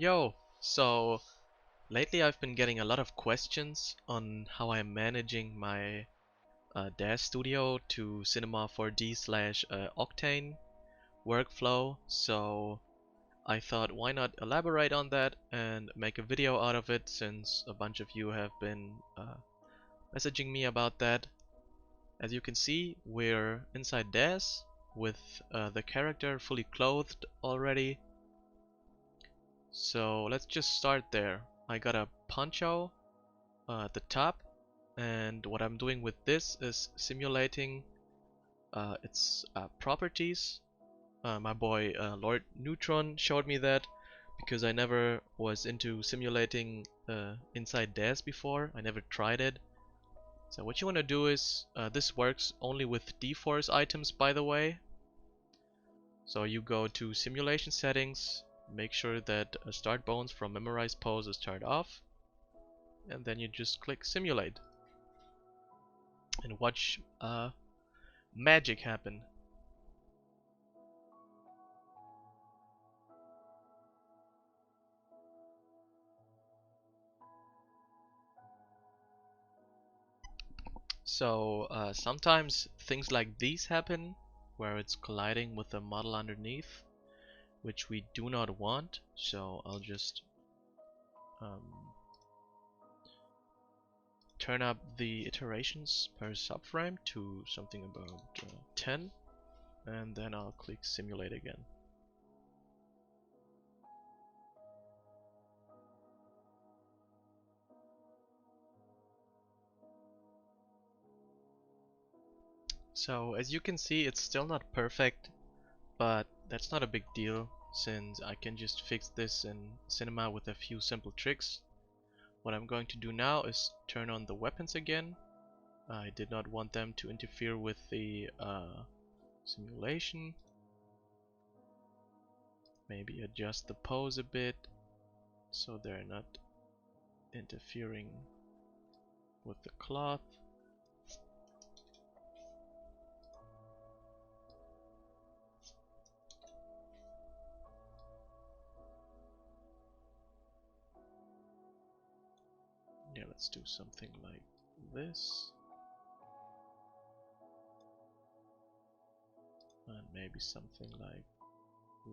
Yo, so lately I've been getting a lot of questions on how I'm managing my DAZ Studio to Cinema 4D slash Octane workflow, so I thought why not elaborate on that and make a video out of it, since a bunch of you have been messaging me about that. As you can see, we're inside DAZ with the character fully clothed already. So let's just start there. I got a poncho at the top, and what I'm doing with this is simulating its properties. My boy Lord Neutron showed me that because I never was into simulating inside DAZ before. I never tried it. So what you want to do is, this works only with D-Force items, by the way. So you go to simulation settings, make sure that start bones from memorized pose is turned off, and then you just click simulate and watch magic happen. So sometimes things like these happen, where it's colliding with the model underneath, which we do not want. So I'll just turn up the iterations per subframe to something about 10, and then I'll click simulate again. So as you can see, it's still not perfect, but that's not a big deal, since I can just fix this in Cinema with a few simple tricks. What I'm going to do now is turn on the weapons again. I did not want them to interfere with the simulation. Maybe adjust the pose a bit so they're not interfering with the cloth. Yeah, let's do something like this. And maybe something like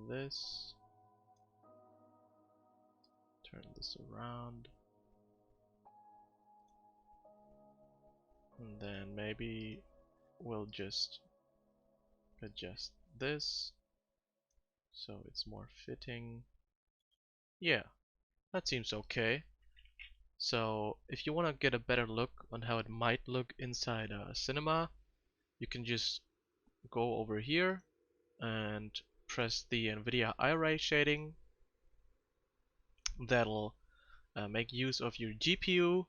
this. Turn this around. And then maybe we'll just adjust this so it's more fitting. Yeah, that seems okay. So if you want to get a better look on how it might look inside Cinema, you can just go over here and press the NVIDIA iRay shading. That'll make use of your GPU.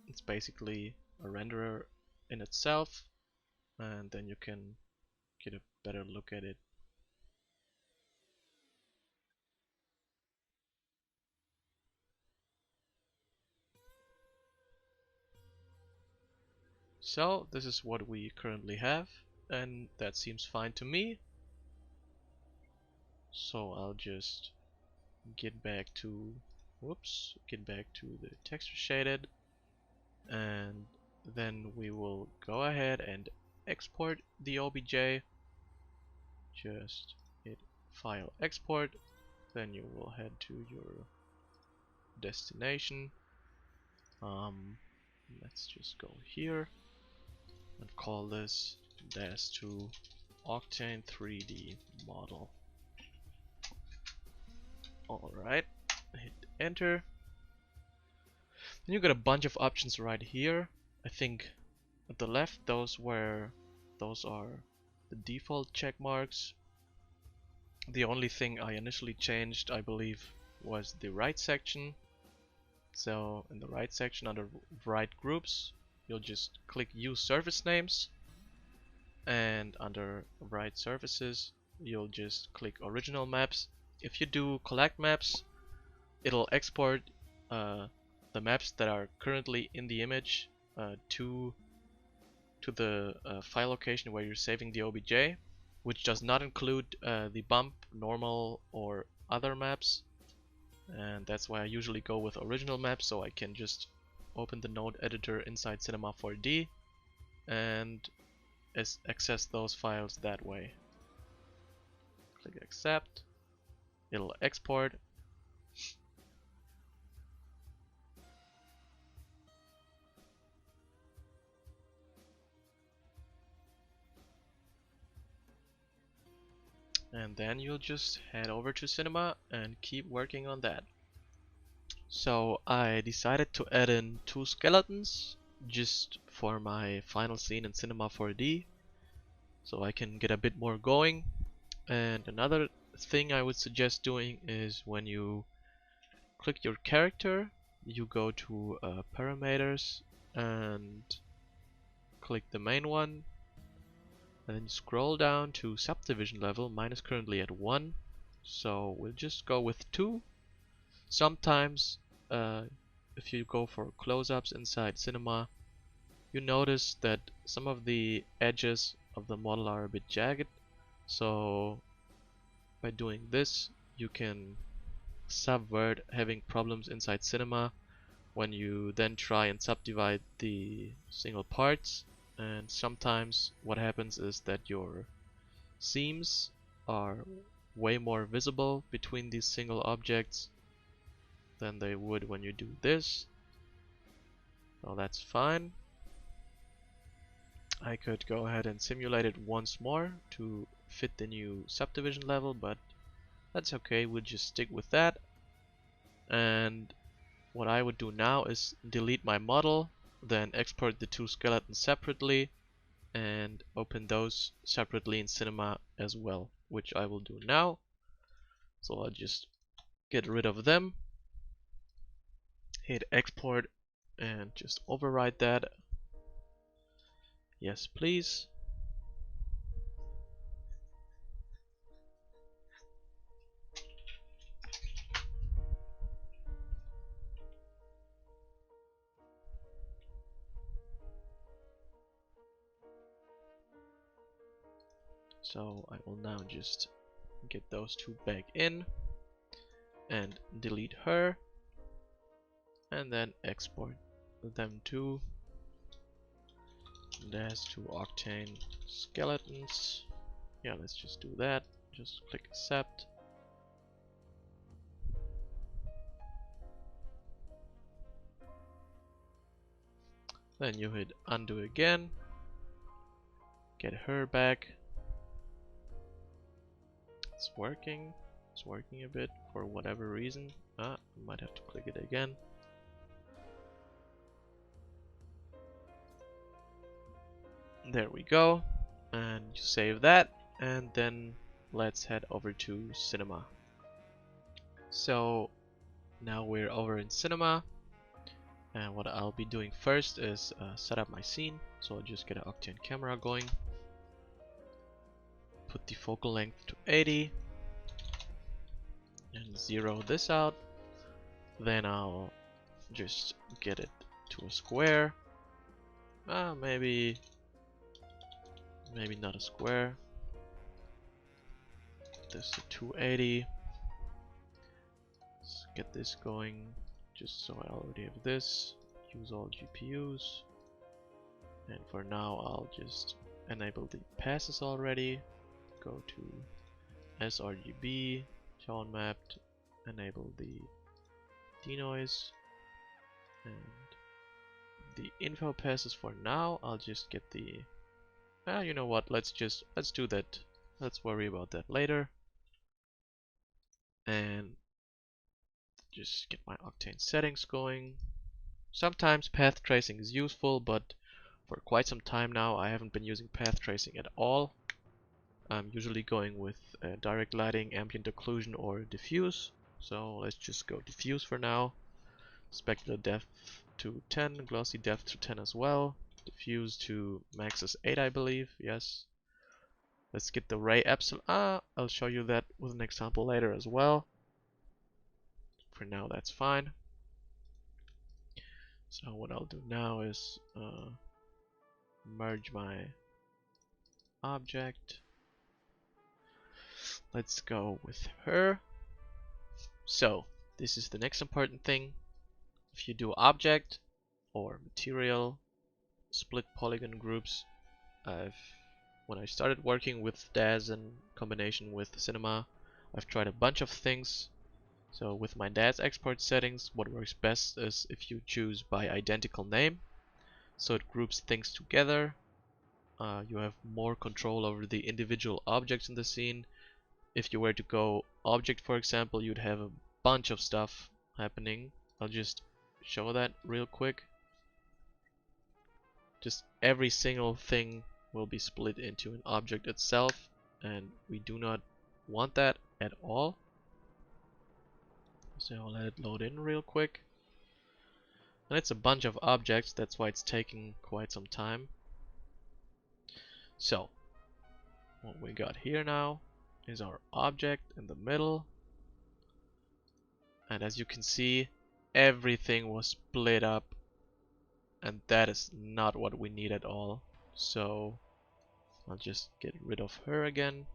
It's basically a renderer in itself, and then you can get a better look at it. So this is what we currently have, and that seems fine to me. So I'll just get back to the texture shaded, and then we will go ahead and export the OBJ. Just hit File Export, then you will head to your destination. Let's just go here and call this DAZ2 Octane 3D model. Alright, hit enter. Then you got a bunch of options right here. I think at the left those are the default check marks. The only thing I initially changed, I believe, was the right section. So in the right section under right groups, you'll just click use surface names, and under right surfaces you'll just click original maps. If you do collect maps, it'll export the maps that are currently in the image to the file location where you're saving the OBJ, which does not include the bump, normal, or other maps. and that's why I usually go with original map, so I can just open the node editor inside Cinema 4D and access those files that way. Click accept, it'll export. And then you'll just head over to Cinema and keep working on that. So I decided to add in 2 skeletons just for my final scene in Cinema 4D, so I can get a bit more going. And another thing I would suggest doing is when you click your character, you go to parameters and click the main one, and then scroll down to subdivision level. Mine is currently at 1, so we'll just go with 2. Sometimes if you go for close-ups inside Cinema, you notice that some of the edges of the model are a bit jagged, so by doing this you can subvert having problems inside Cinema when you then try and subdivide the single parts. And sometimes what happens is that your seams are way more visible between these single objects than they would when you do this. So that's fine. I could go ahead and simulate it once more to fit the new subdivision level, but that's okay, we'll just stick with that. And what I would do now is delete my model, then export the 2 skeletons separately and open those separately in Cinema as well, which I will do now. So I'll just get rid of them, hit export and just override that. Yes please. So I will now just get those 2 back in and delete her, and then export them to DAZ to Octane skeletons. Yeah, let's just do that. Just click accept. Then you hit undo again. Get her back. It's working. It's working a bit for whatever reason. I might have to click it again. There we go. And you save that. And then let's head over to Cinema. So now we're over in Cinema. And what I'll be doing first is set up my scene. So I'll just get an Octane camera going. Put the focal length to 80. And zero this out. Then I'll just get it to a square. Maybe not a square. This to 280. Let's get this going. Just so I already have this. Use all GPUs. And for now I'll just enable the passes already. Go to sRGB, tone mapped, enable the denoise, and the info passes for now. I'll just get the you know what, let's do that. Let's worry about that later. And just get my Octane settings going. Sometimes path tracing is useful, but for quite some time now I haven't been using path tracing at all. I'm usually going with direct lighting, ambient occlusion, or diffuse. So let's just go diffuse for now. Specular depth to 10, glossy depth to 10 as well. Diffuse to max is 8, I believe. Yes. Let's get the ray epsilon. I'll show you that with an example later as well. For now, that's fine. So what I'll do now is merge my object. Let's go with her. So this is the next important thing. If you do object or material split polygon groups, when I started working with DAZ in combination with Cinema, I've tried a bunch of things. So with my DAZ export settings, what works best is if you choose by identical name, so it groups things together. You have more control over the individual objects in the scene. If you were to go object, for example, you'd have a bunch of stuff happening. I'll just show that real quick. Just every single thing will be split into an object itself, and we do not want that at all. So I'll let it load in real quick. And it's a bunch of objects, that's why it's taking quite some time. So what we got here now is our object in the middle, and as you can see, everything was split up, and that is not what we need at all. So I'll just get rid of her again.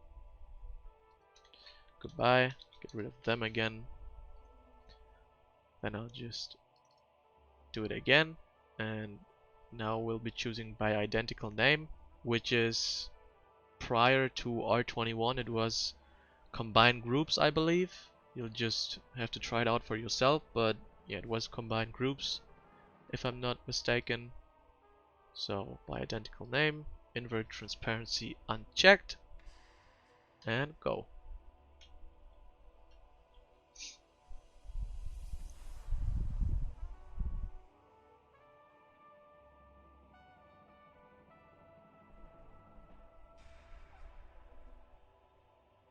Goodbye. Get rid of them again. Then I'll just do it again, and now we'll be choosing by identical name, which is prior to R21 it was combined groups, I believe. You'll just have to try it out for yourself, but yeah, it was combined groups if I'm not mistaken. So by identical name, invert transparency unchecked, and go.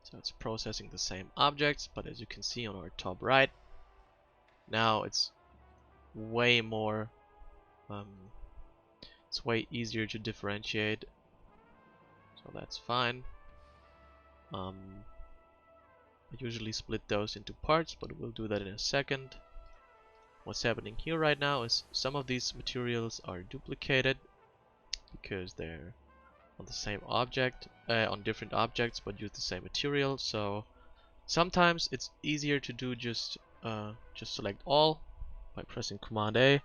So it's processing the same objects, but as you can see on our top right, now it's way more, it's way easier to differentiate, so that's fine. I usually split those into parts, but we'll do that in a second. What's happening here right now is some of these materials are duplicated because they're on the same object, on different objects, but use the same material. So sometimes it's easier to do just select all by pressing Command A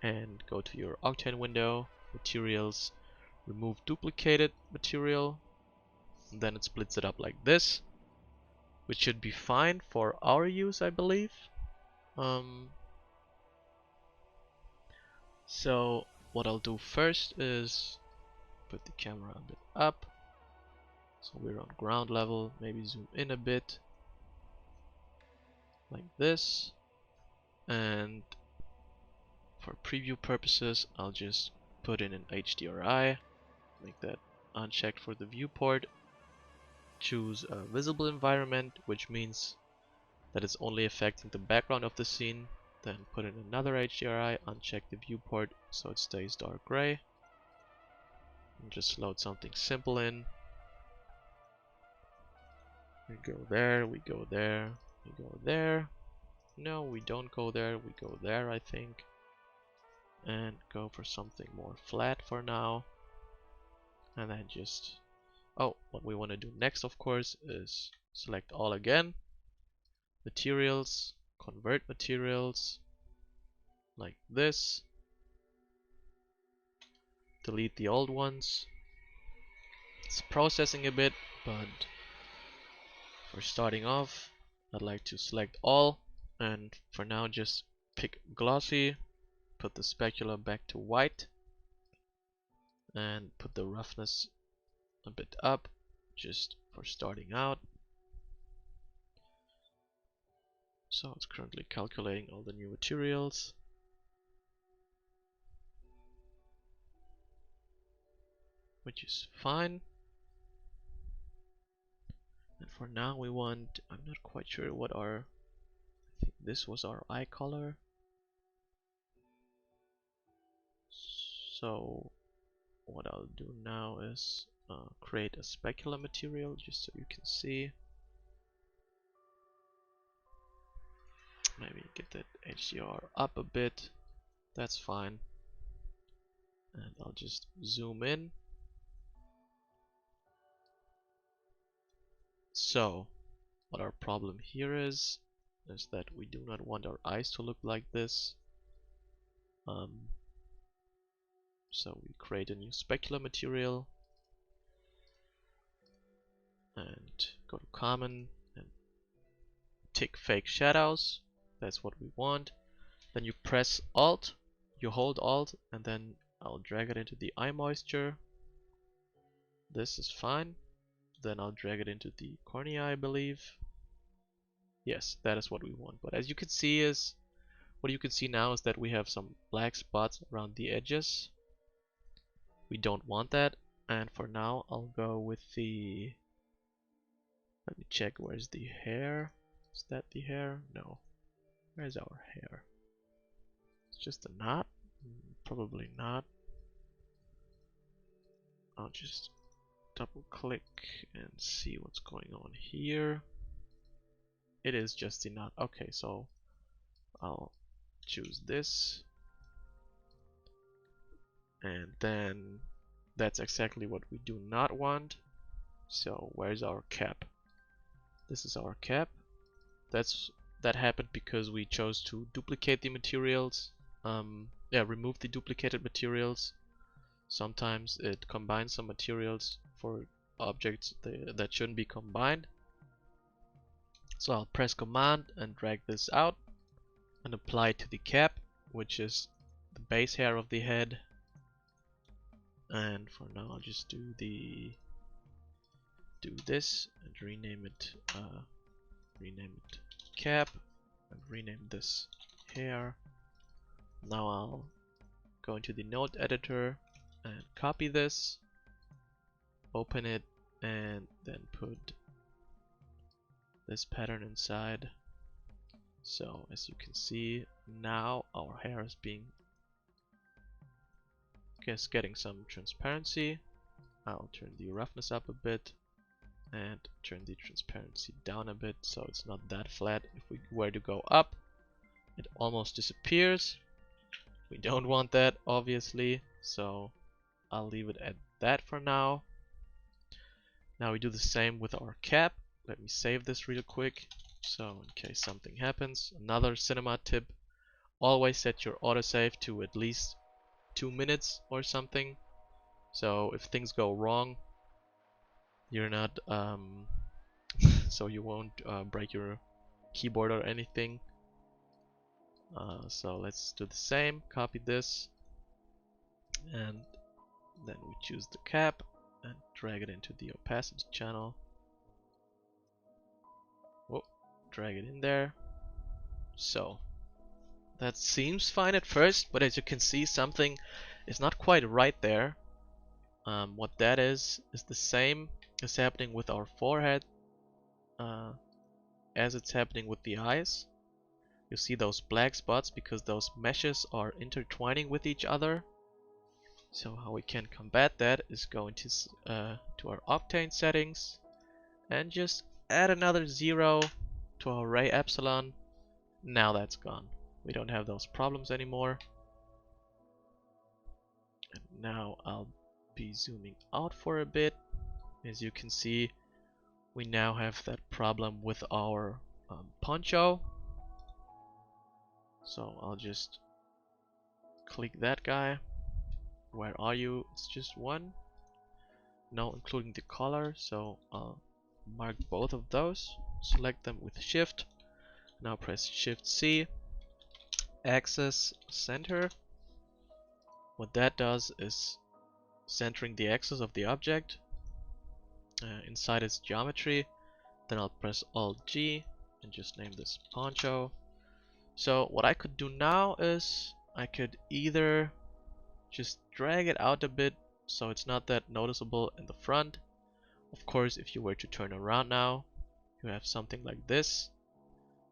and go to your Octane window, materials, remove duplicated material, and then it splits it up like this, which should be fine for our use, I believe. So what I'll do first is put the camera a bit up, so we're on ground level, maybe zoom in a bit like this, and for preview purposes I'll just put in an HDRI, make that unchecked for the viewport, choose a visible environment, which means that it's only affecting the background of the scene, then put in another HDRI, uncheck the viewport so it stays dark gray, and just load something simple in. We go there, we go there, we go there. No, we don't go there, we go there, I think. And go for something more flat for now. And then just... oh, what we want to do next, of course, is select all again. Materials, convert materials, like this. Delete the old ones. It's processing a bit, but for starting off, I'd like to select all, and for now just pick glossy, put the specular back to white, and put the roughness a bit up, just for starting out. So it's currently calculating all the new materials. Which is fine. And for now we want, I'm not quite sure what our, I think this was our eye color. So what I'll do now is create a specular material just so you can see. Maybe get that HDR up a bit. That's fine. And I'll just zoom in. So what our problem here is is that we do not want our eyes to look like this. So we create a new specular material and go to common and tick fake shadows. That's what we want. Then you press Alt, you hold Alt, and then I'll drag it into the eye moisture. This is fine. Then I'll drag it into the cornea, I believe. Yes, that is what we want. But as you can see what you can see now is that we have some black spots around the edges. We don't want that. And for now, I'll go with the... Let me check, where's the hair? Is that the hair? No. Where's our hair? It's just a knot? Probably not. I'll just double click and see what's going on here. It is just a knot. Okay, so I'll choose this. And then that's exactly what we do not want. So where's our cap? This is our cap. That happened because we chose to duplicate the materials. Remove the duplicated materials. Sometimes it combines some materials for objects that shouldn't be combined. So I'll press Command and drag this out and apply it to the cap, which is the base hair of the head. And for now I'll just do this and rename it cap and rename this hair. Now I'll go into the node editor and copy this, open it, and then put this pattern inside. So as you can see, now our hair is getting some transparency. I'll turn the roughness up a bit and turn the transparency down a bit so it's not that flat. If we were to go up, it almost disappears. We don't want that, obviously, so I'll leave it at that for now. Now we do the same with our cap. Let me save this real quick, so in case something happens. Another cinema tip: always set your autosave to at least 2 minutes or something, so if things go wrong, you're not so you won't break your keyboard or anything. So let's do the same. Copy this, and then we choose the cap and drag it into the opacity channel. Oh, drag it in there. So that seems fine at first, but as you can see, something is not quite right there. What that is the same as happening with our forehead as it's happening with the eyes. You see those black spots because those meshes are intertwining with each other. So how we can combat that is go into to our Octane settings and just add another 0 to our ray epsilon. Now that's gone. We don't have those problems anymore. And now I'll be zooming out for a bit. As you can see, we now have that problem with our poncho. So I'll just click that guy. Where are you? It's just one. No, including the color. So I'll mark both of those. Select them with Shift. Now press Shift C. Axis center. What that does is centering the axis of the object inside its geometry. Then I'll press Alt G and just name this poncho. So what I could do now is I could either just drag it out a bit so it's not that noticeable in the front. Of course, if you were to turn around now, you have something like this,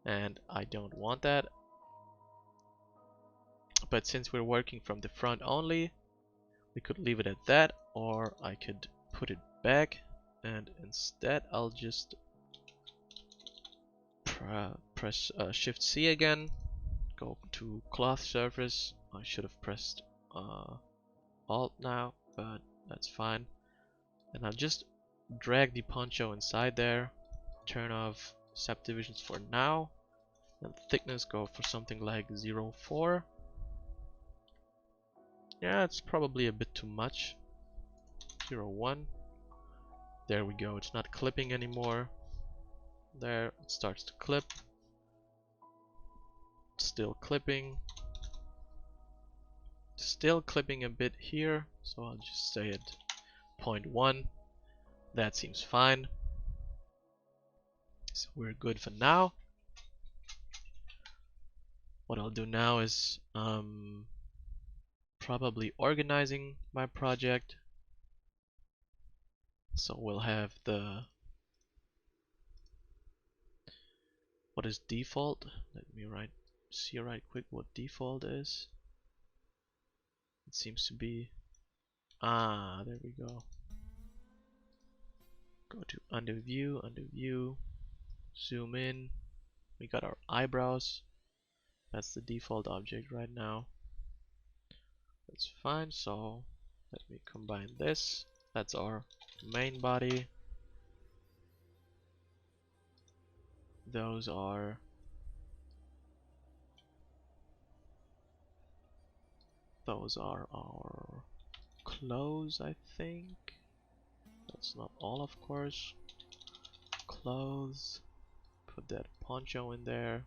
and I don't want that. But since we're working from the front only, we could leave it at that, or I could put it back, and instead I'll just press Shift C again, go to cloth surface. I should have pressed Alt now, but that's fine. And I'll just drag the poncho inside there, turn off subdivisions for now, And thickness, go for something like 0.4. Yeah, it's probably a bit too much. 0.1. There we go, it's not clipping anymore. There, it starts to clip. Still clipping. Still clipping a bit here, so I'll just say it 0.1. That seems fine. So we're good for now. What I'll do now is probably organizing my project. So we'll have the, what is default? Let me see right quick what default is. It seems to be, there we go. Go to under view, zoom in. We got our eyebrows. That's the default object right now. That's fine, so let me combine this. That's our main body. Those are our clothes, I think. That's not all, of course. Clothes. Put that poncho in there.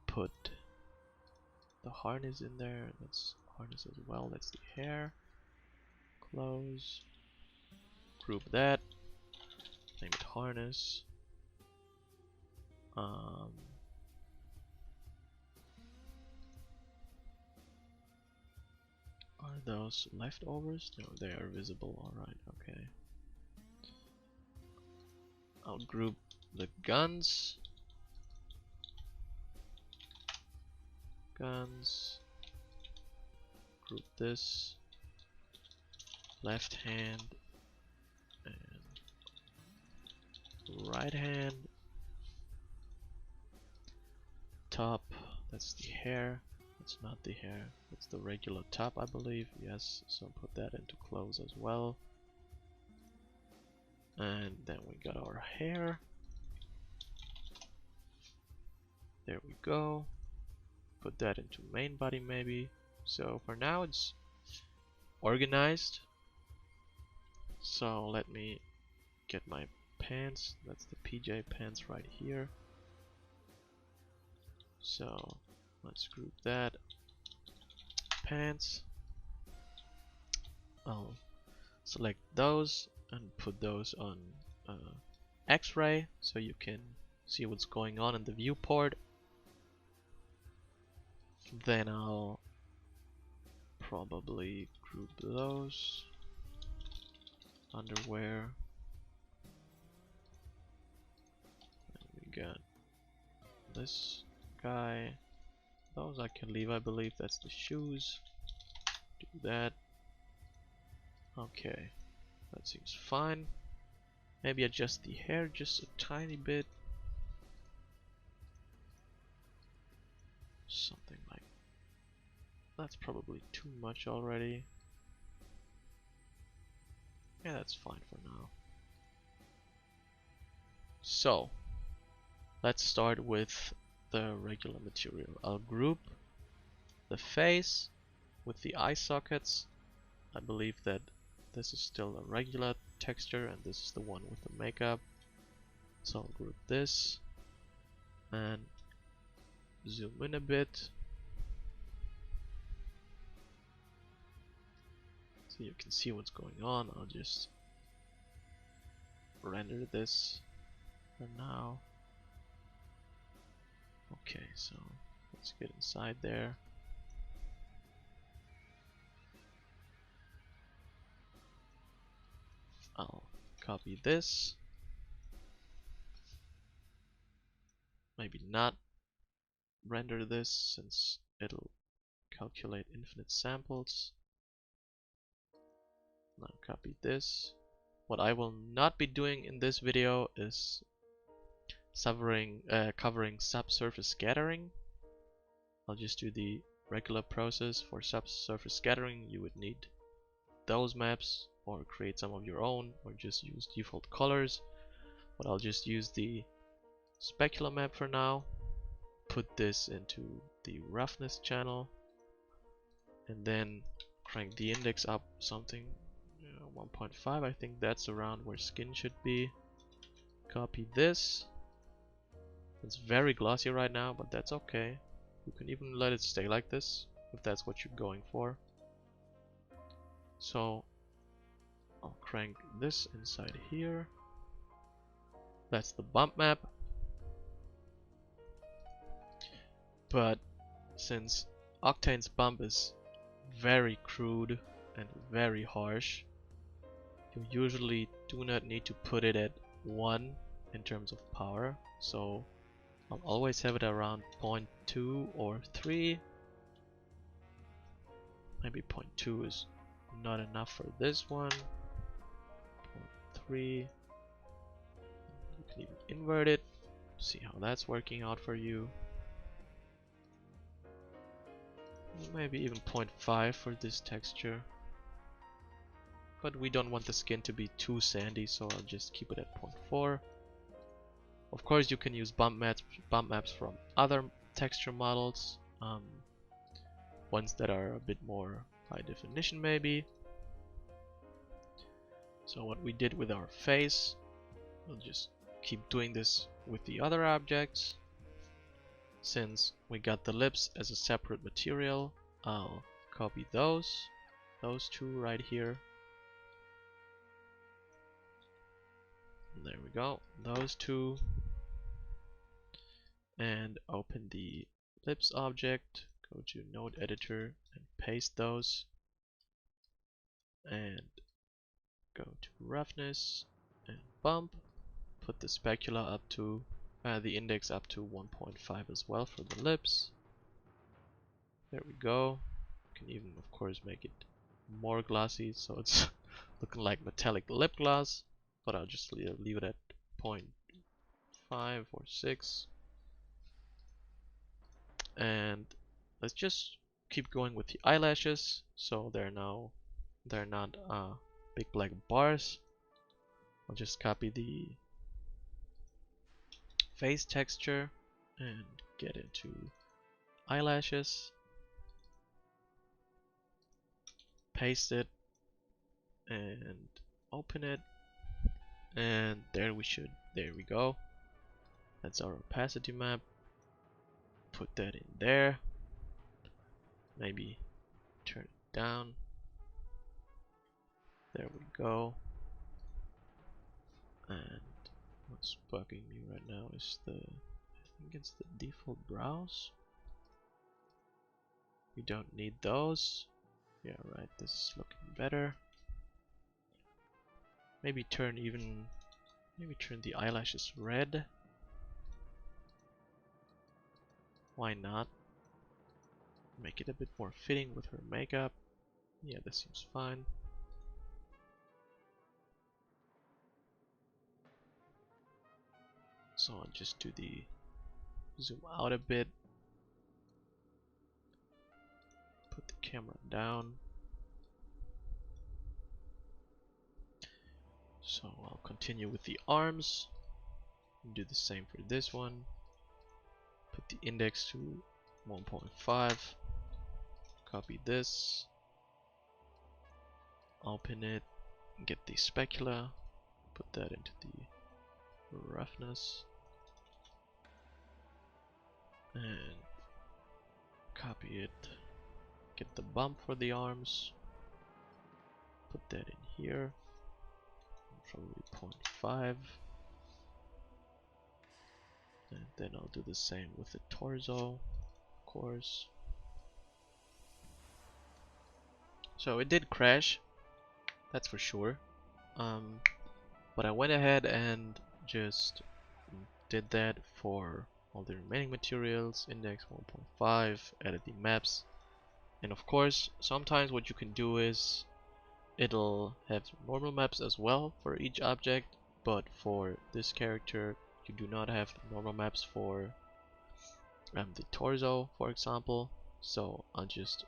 Put the harness in there. That's harness as well. That's the hair. Clothes. Group that. Name it harness. Are those leftovers? No, they are visible. Alright, okay. I'll group the guns. Group this. Left hand and right hand. Top, that's the hair. That's not the hair, that's the regular top, I believe. Yes, so put that into clothes as well. And then we got our hair. There we go. Put that into main body maybe. So for now it's organized. So let me get my pants. That's the PJ pants right here. So let's group that. Pants. I'll select those and put those on X-ray so you can see what's going on in the viewport. Then I'll probably group those. Underwear. And we got this guy. Those I can leave, I believe that's the shoes. Do that. Okay, that seems fine. Maybe adjust the hair just a tiny bit. Something like that's probably too much already. Yeah, that's fine for now. So let's start with the regular material. I'll group the face with the eye sockets. I believe that this is still a regular texture and this is the one with the makeup. So I'll group this and zoom in a bit so you can see what's going on. I'll just render this for now. Okay, so let's get inside there. I'll copy this. Maybe not render this since it'll calculate infinite samples. Now copy this. What I will not be doing in this video is covering subsurface scattering. I'll just do the regular process. For subsurface scattering you would need those maps or create some of your own or just use default colors, but I'll just use the specular map for now. Put this into the roughness channel, and then crank the index up something 1.5. I think that's around where skin should be. Copy this. It's very glossy right now, but that's okay. You can even let it stay like this if that's what you're going for. So I'll crank this inside here. That's the bump map. But since Octane's bump is very crude and very harsh, you usually do not need to put it at 1 in terms of power. So I'll always have it around 0.2 or 3. Maybe 0.2 is not enough for this one. 0.3. You can even invert it. See how that's working out for you. Maybe even 0.5 for this texture. But we don't want the skin to be too sandy, so I'll just keep it at 0.4. Of course, you can use bump maps from other texture models, ones that are a bit more high definition maybe. So what we did with our face, we'll just keep doing this with the other objects. Since we got the lips as a separate material, I'll copy those two right here. And there we go, those two. And open the lips object, go to node editor and paste those. And go to roughness and bump. Put the specula up to the index up to 1.5 as well for the lips. There we go. You can even of course make it more glossy so it's looking like metallic lip gloss, but I'll just leave it at 0.5 or 6. And let's just keep going with the eyelashes, so they're not big black bars. I'll just copy the face texture and get into eyelashes, paste it and open it, and there we go. That's our opacity map. Put that in there, maybe turn it down. There we go. And what's bugging me right now is I think it's the default brows. We don't need those. Yeah, right, this is looking better. Maybe turn the eyelashes red. Why not? Make it a bit more fitting with her makeup. Yeah, this seems fine. So I'll just do the zoom out a bit. Put the camera down. So I'll continue with the arms. Do the same for this one. Put the index to 1.5. Copy this. Open it. Get the specula. Put that into the roughness. And copy it. Get the bump for the arms. Put that in here. Probably 0.5. And then I'll do the same with the torso, of course. So it did crash, that's for sure. But I went ahead and just did that for all the remaining materials, index 1.5, added the maps. And of course, sometimes what you can do is it'll have normal maps as well for each object, but for this character you do not have normal maps for the torso, for example. So I just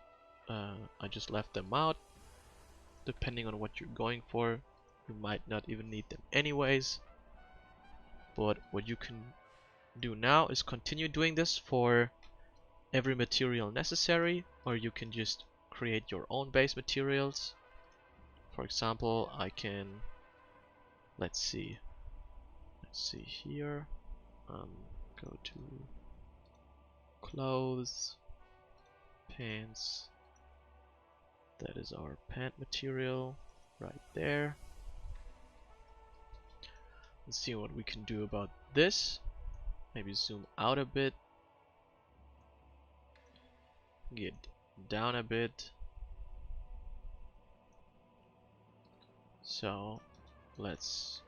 left them out. Depending on what you're going for, you might not even need them anyways. But what you can do now is continue doing this for every material necessary, or you can just create your own base materials. For example, I can, let's see here, go to clothes, pants, that is our pant material right there. Let's see what we can do about this. Maybe zoom out a bit, get down a bit. So let's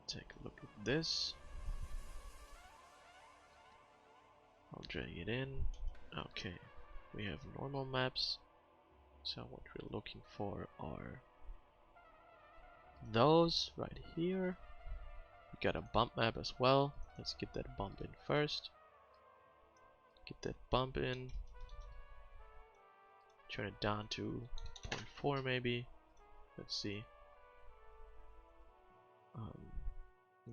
take a look at this. I'll drag it in. Okay, we have normal maps. So what we're looking for are those right here. We got a bump map as well. Let's get that bump in first. Get that bump in. Turn it down to 0.4 maybe. Let's see.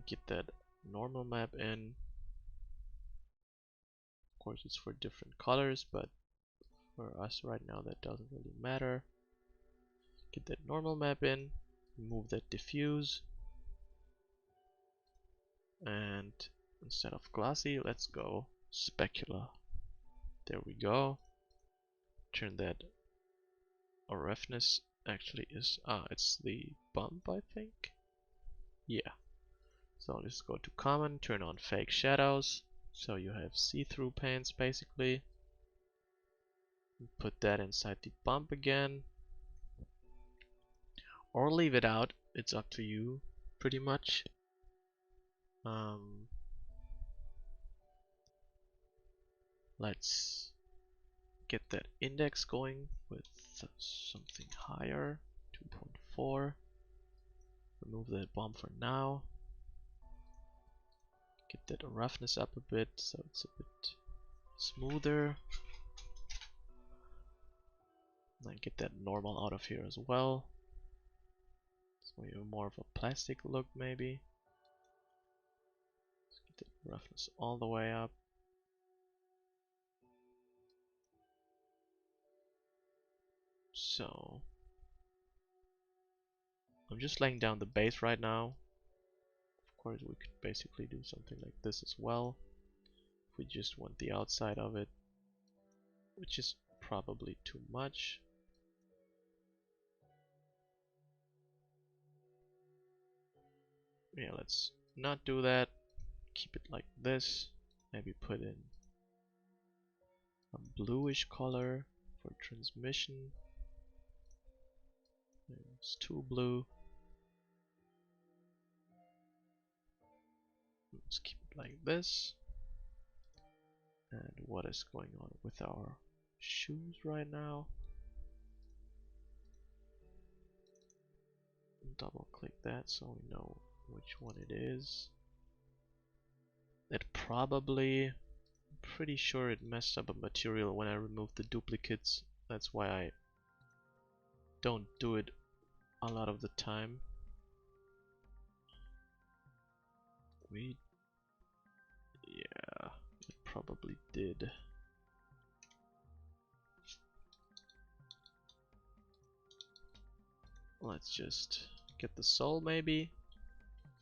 Get that normal map in. Of course it's for different colors, but for us right now that doesn't really matter. Get that normal map in, remove that diffuse, and instead of glossy, let's go specular. There we go. Turn that roughness actually is it's the bump, I think. Yeah. So let's go to common, turn on fake shadows, so you have see-through paints basically. Put that inside the bump again, or leave it out, it's up to you pretty much. Let's get that index going with something higher, 2.4. Remove that bump for now. Get that roughness up a bit so it's a bit smoother. And get that normal out of here as well. So you have more of a plastic look maybe. Let's get the roughness all the way up. So I'm just laying down the base right now. Of course we could basically do something like this as well. If we just want the outside of it, which is probably too much. Yeah, let's not do that. Keep it like this. Maybe put in a bluish color for transmission. It's too blue. Let's keep it like this. And what is going on with our shoes right now? Double click that so we know which one it is. It probably, I'm pretty sure it messed up a material when I removed the duplicates. That's why I don't do it a lot of the time. Yeah, it probably did. Let's just get the sole maybe.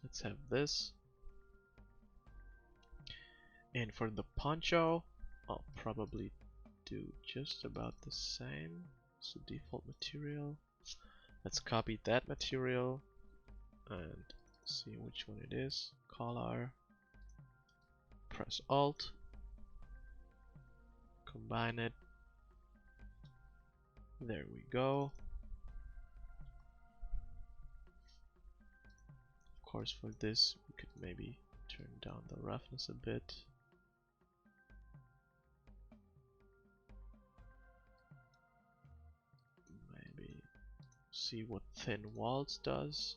Let's have this. And for the poncho, I'll probably do just about the same. So default material. Let's copy that material and see which one it is. Color. Press Alt. Combine it. There we go. Of course, for this we could maybe turn down the roughness a bit. Maybe see what thin walls does.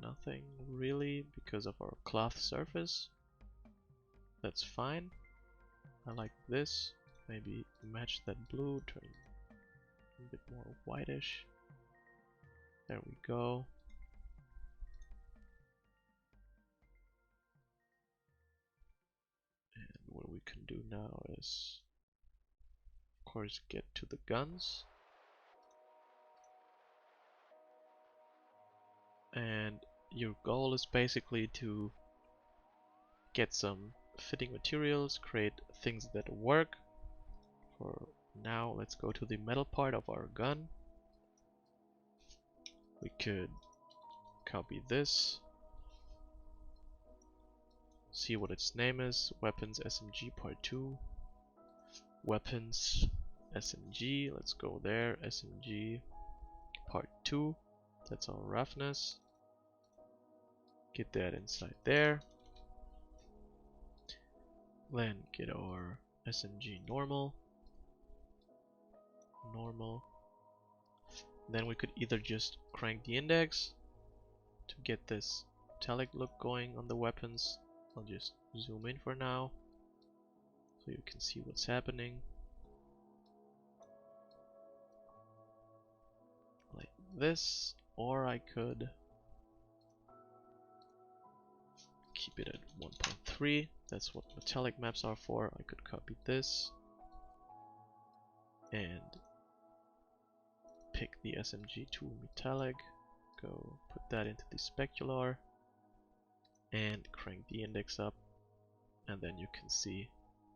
Nothing really because of our cloth surface. That's fine. I like this. Maybe match that blue, turn a bit more whitish. There we go. can do now is, of course, get to the guns. And your goal is basically to get some fitting materials, create things that work. For now, let's go to the metal part of our gun. We could copy this, see what its name is, weapons SMG part 2, weapons SMG, let's go there, SMG part 2, that's our roughness, get that inside there, then get our SMG normal, then we could either just crank the index to get this metallic look going on the weapons. I'll just zoom in for now so you can see what's happening. Like this, or I could keep it at 1.3. That's what metallic maps are for. I could copy this and pick the SMG2 metallic, go put that into the specular and crank the index up, and then you can see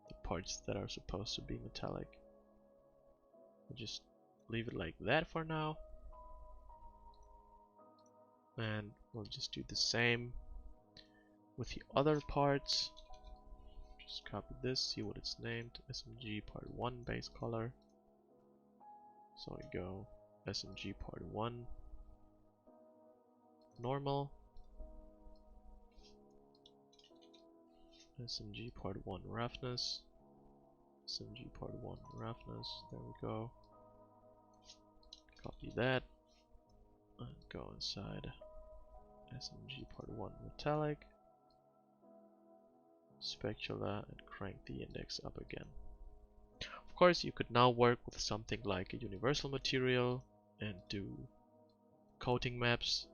the parts that are supposed to be metallic. I'll just leave it like that for now, and we'll just do the same with the other parts. Just copy this, see what it's named, SMG part 1 base color. So we go SMG part 1 normal, SMG part 1 roughness, SMG part 1 roughness, there we go. Copy that and go inside SMG part 1 metallic, specula, and crank the index up again. Of course, you could now work with something like a universal material and do coating maps,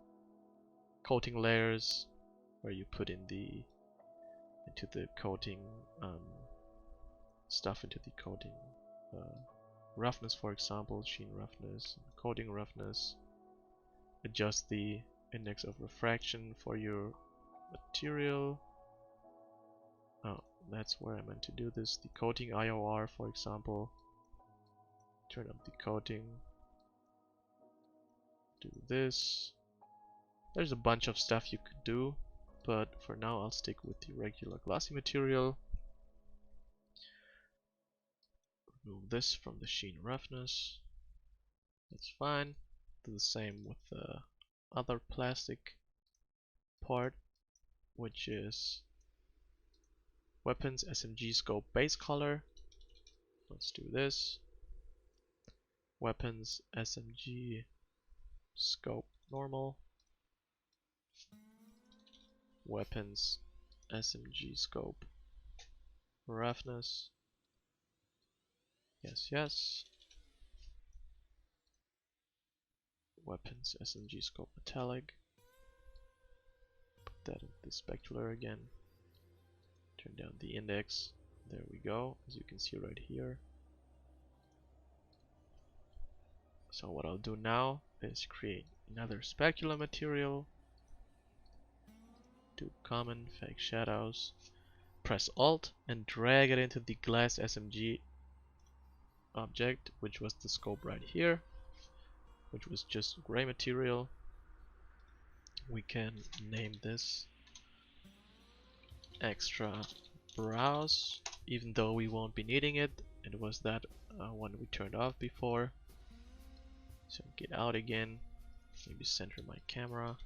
coating layers, where you put in into the coating stuff into the coating roughness, for example, sheen roughness, coating roughness, adjust the index of refraction for your material. Oh, that's where I meant to do this. The coating IOR, for example. Turn up the coating. Do this. There's a bunch of stuff you could do, but for now I'll stick with the regular glossy material. Remove this from the sheen roughness. That's fine. Do the same with the other plastic part, which is weapons SMG scope base color. Let's do this. Weapons SMG scope normal. Weapons SMG scope roughness. Yes, yes. Weapons SMG scope metallic. Put that in the specular again. Turn down the index. There we go, as you can see right here. So what I'll do now is create another specular material. Do common fake shadows. Press Alt and drag it into the glass SMG object, which was the scope right here, which was just gray material. We can name this extra browse, even though we won't be needing it. It was that one we turned off before. So get out again, maybe center my camera,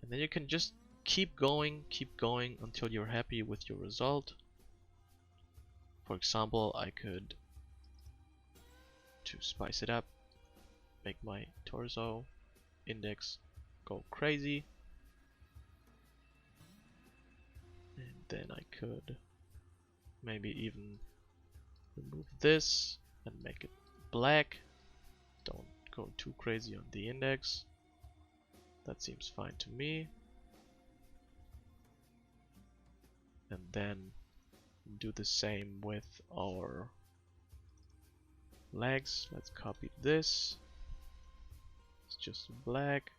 and then you can just keep going until you're happy with your result. For example, I could, to spice it up, make my torso index go crazy, and then I could maybe even remove this and make it black. Don't go too crazy on the index. That seems fine to me. and then do the same with our legs. Let's copy this. It's just black.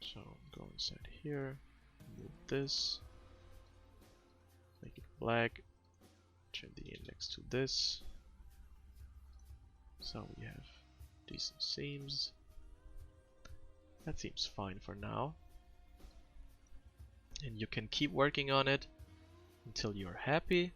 So go inside here, move this, make it black, turn the index to this. So we have decent seams. That seems fine for now. And you can keep working on it until you're happy.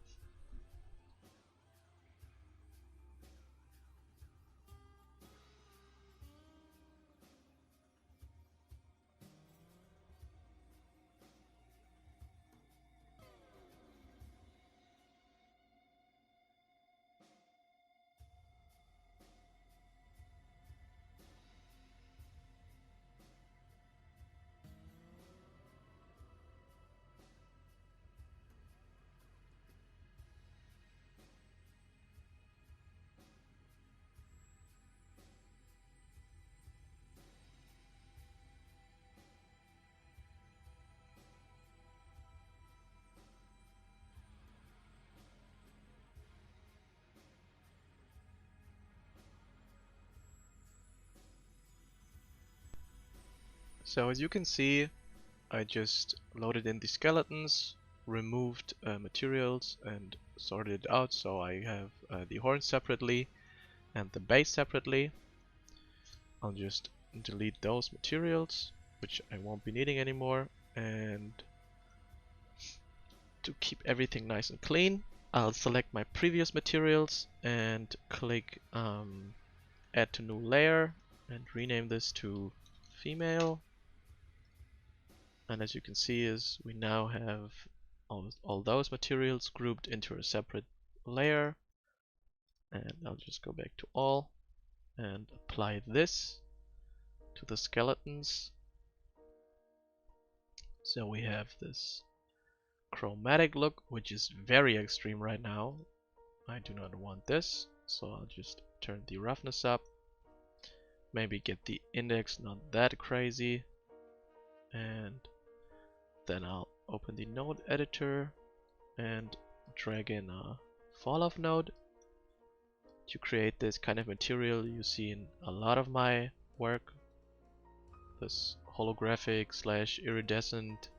So as you can see, I just loaded in the skeletons, removed materials and sorted it out, so I have the horns separately and the base separately. I'll just delete those materials, which I won't be needing anymore, and to keep everything nice and clean, I'll select my previous materials and click add to new layer and rename this to female. And as you can see is we now have all those materials grouped into a separate layer. And I'll just go back to all and apply this to the skeletons. So we have this chromatic look, which is very extreme right now. I do not want this, so I'll just turn the roughness up. Maybe get the index not that crazy. And then I'll open the node editor and drag in a fall off node to create this kind of material you see in a lot of my work. This holographic / iridescent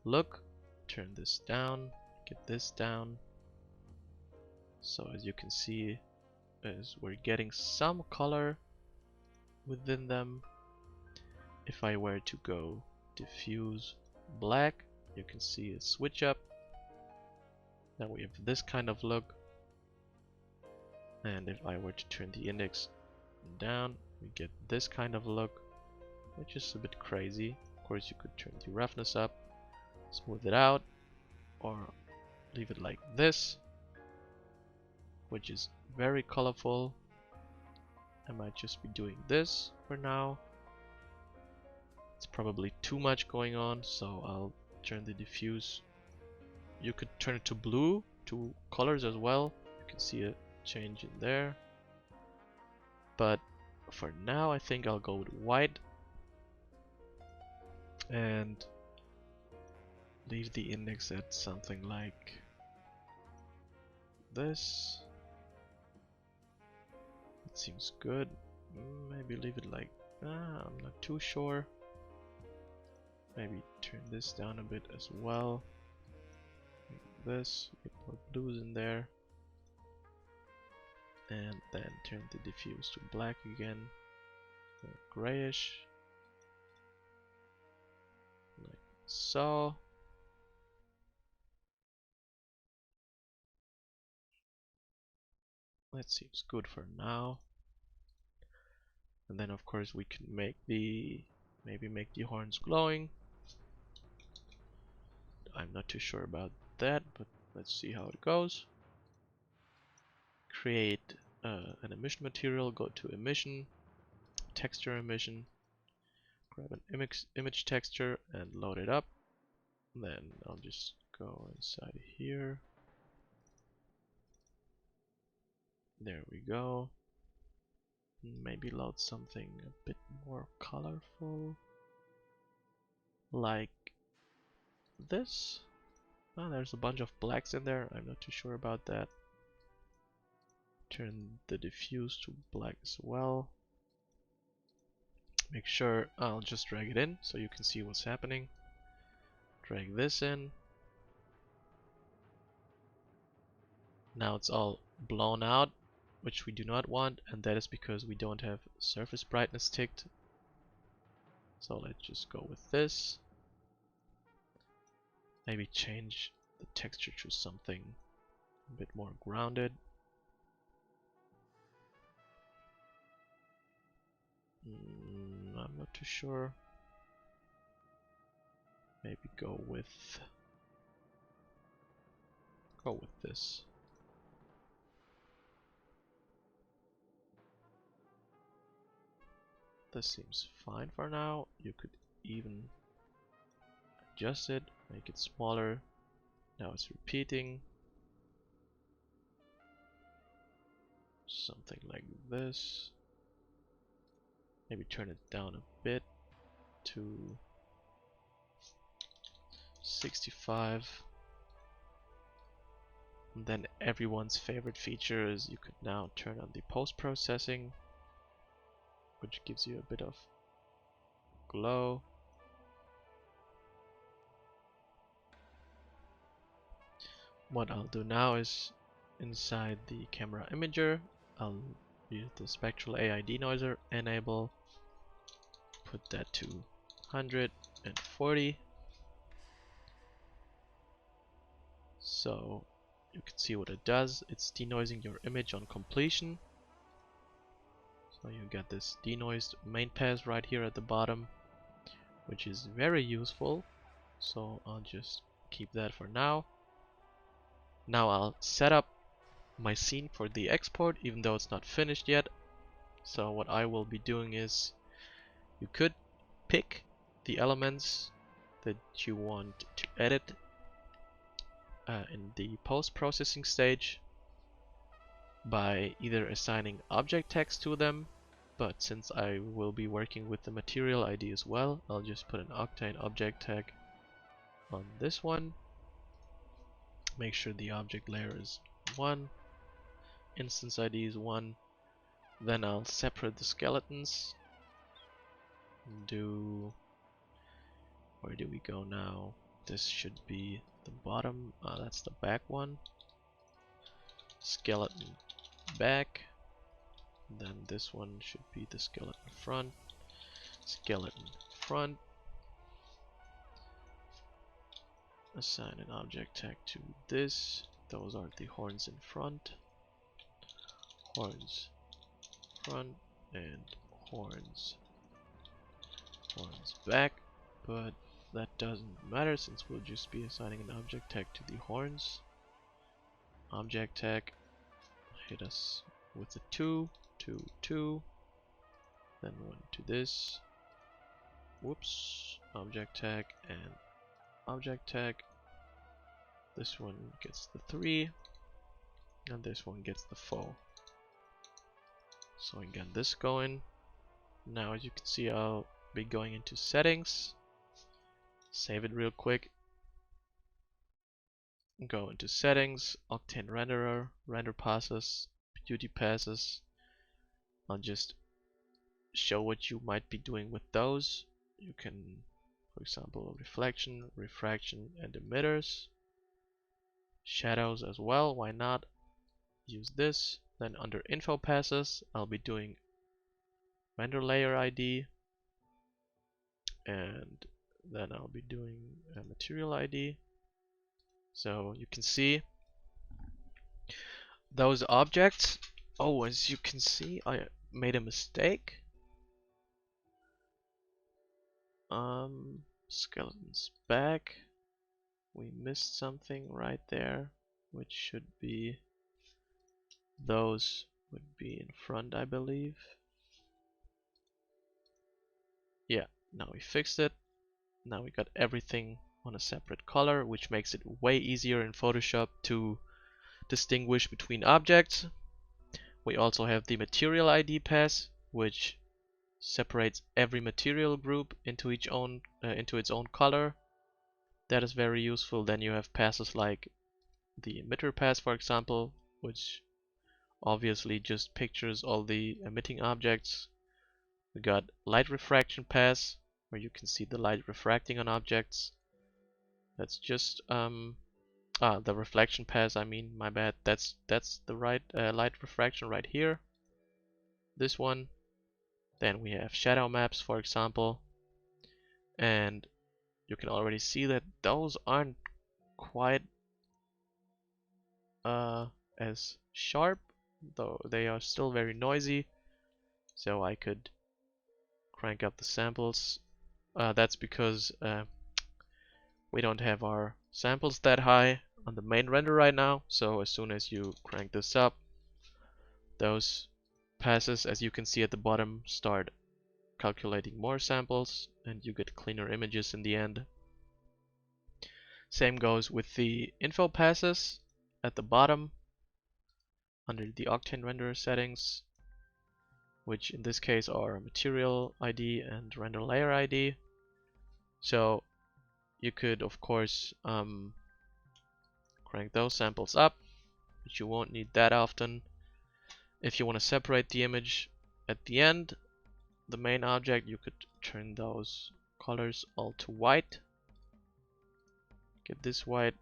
look. Turn this down, get this down. So as you can see is we're getting some color within them. If I were to go diffuse black, you can see a switch up. Now we have this kind of look. And if I were to turn the index down, we get this kind of look, which is a bit crazy. Of course, you could turn the roughness up, smooth it out, or leave it like this, which is very colorful. I might just be doing this for now. It's probably too much going on, so I'll turn the diffuse. You could turn it to blue, to colors as well. You can see a change in there. But for now, I think I'll go with white and leave the index at something like this. It seems good. Maybe leave it like, I'm not too sure. Maybe turn this down a bit as well. Like this, get more blues in there. And then turn the diffuse to black again, grayish, like so. That seems good for now. And then of course we can make maybe make the horns glowing. I'm not too sure about that, but let's see how it goes. Create an emission material, go to emission, texture emission, grab an image texture and load it up. Then I'll just go inside here. There we go. Maybe load something a bit more colorful, like this. Oh, there's a bunch of blacks in there. I'm not too sure about that. Turn the diffuse to black as well. Make sure I'll just drag it in so you can see what's happening. Drag this in. Now it's all blown out, which we do not want, and that is because we don't have surface brightness ticked. So let's just go with this. Maybe change the texture to something a bit more grounded. I'm not too sure. Maybe go with this. This seems fine for now. You could even adjust it, make it smaller. Now it's repeating. Something like this. Maybe turn it down a bit to 65. And then everyone's favorite feature is you could now turn on the post-processing, which gives you a bit of glow. What I'll do now is inside the camera imager, I'll use the spectral AI denoiser, enable, put that to 140. So you can see what it does. It's denoising your image on completion. So you get this denoised main pass right here at the bottom, which is very useful. So I'll just keep that for now. Now I'll set up my scene for the export, even though it's not finished yet. So what I will be doing is, you could pick the elements that you want to edit in the post-processing stage by either assigning object tags to them, but since I will be working with the material ID as well, I'll just put an Octane object tag on this one. Make sure the object layer is 1, instance ID is 1. Then I'll separate the skeletons. Where do we go now? This should be the bottom. That's the back one. Skeleton back. Then this one should be the skeleton front. Skeleton front. Assign an object tag to this. Those are the horns in front. Horns front and horns back, but that doesn't matter since we'll just be assigning an object tag to the horns. Object tag, hit us with a 2, 2, 2, then 1 to this. Whoops, object tag and object tag. This one gets the 3, and this one gets the 4. So again, this going. Now as you can see, I'll be going into settings, save it real quick, go into settings, Octane renderer, render passes, beauty passes. I'll just show what you might be doing with those. You can, for example, reflection, refraction, and emitters, shadows as well, why not? Use this. Then under info passes, I'll be doing render layer ID, and then I'll be doing a material ID. So you can see those objects. Oh, as you can see, I made a mistake. Skeletons back. We missed something right there, which should be, those would be in front, I believe. Yeah, now we fixed it. Now we got everything on a separate color, which makes it way easier in Photoshop to distinguish between objects. We also have the material ID pass, which separates every material group into its own color. That is very useful. Then you have passes like the emitter pass, for example, which obviously just pictures all the emitting objects. We got light refraction pass, where you can see the light refracting on objects. That's just the reflection pass, I mean, my bad. That's the right light refraction right here. This one. Then we have shadow maps, for example, and you can already see that those aren't quite as sharp, though they are still very noisy. So I could crank up the samples. That's because we don't have our samples that high on the main render right now. So as soon as you crank this up, those passes, as you can see at the bottom, start calculating more samples and you get cleaner images in the end. Same goes with the info passes at the bottom under the Octane renderer settings, which in this case are material ID and render layer ID. So you could of course crank those samples up, but you won't need that often. If you want to separate the image at the end, the main object, you could turn those colors all to white. Get this white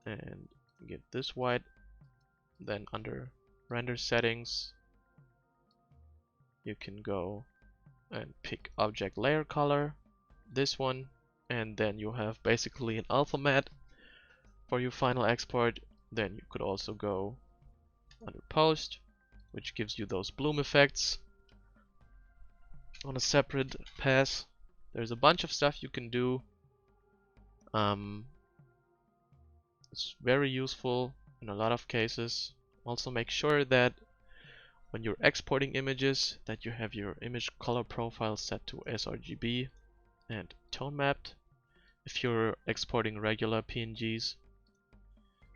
and get this white. Then under render settings, you can go and pick object layer color, this one, and then you have basically an alpha matte for your final export. Then you could also go under post, which gives you those bloom effects on a separate pass. There's a bunch of stuff you can do. It's very useful in a lot of cases. Also make sure that when you're exporting images that you have your image color profile set to sRGB and tone mapped if you're exporting regular PNGs.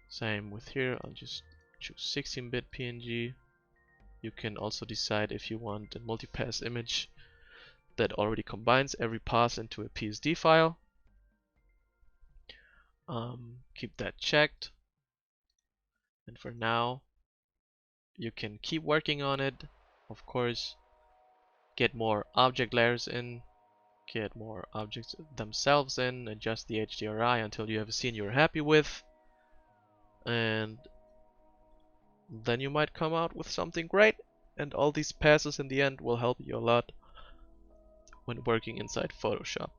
Same with here, I'll just choose 16-bit PNG. You can also decide if you want a multipass image that already combines every pass into a PSD file. Keep that checked. And for now, you can keep working on it. Of course, get more object layers in, get more objects themselves in, adjust the HDRI until you have a scene you're happy with, and then you might come out with something great. And all these passes in the end will help you a lot when working inside Photoshop.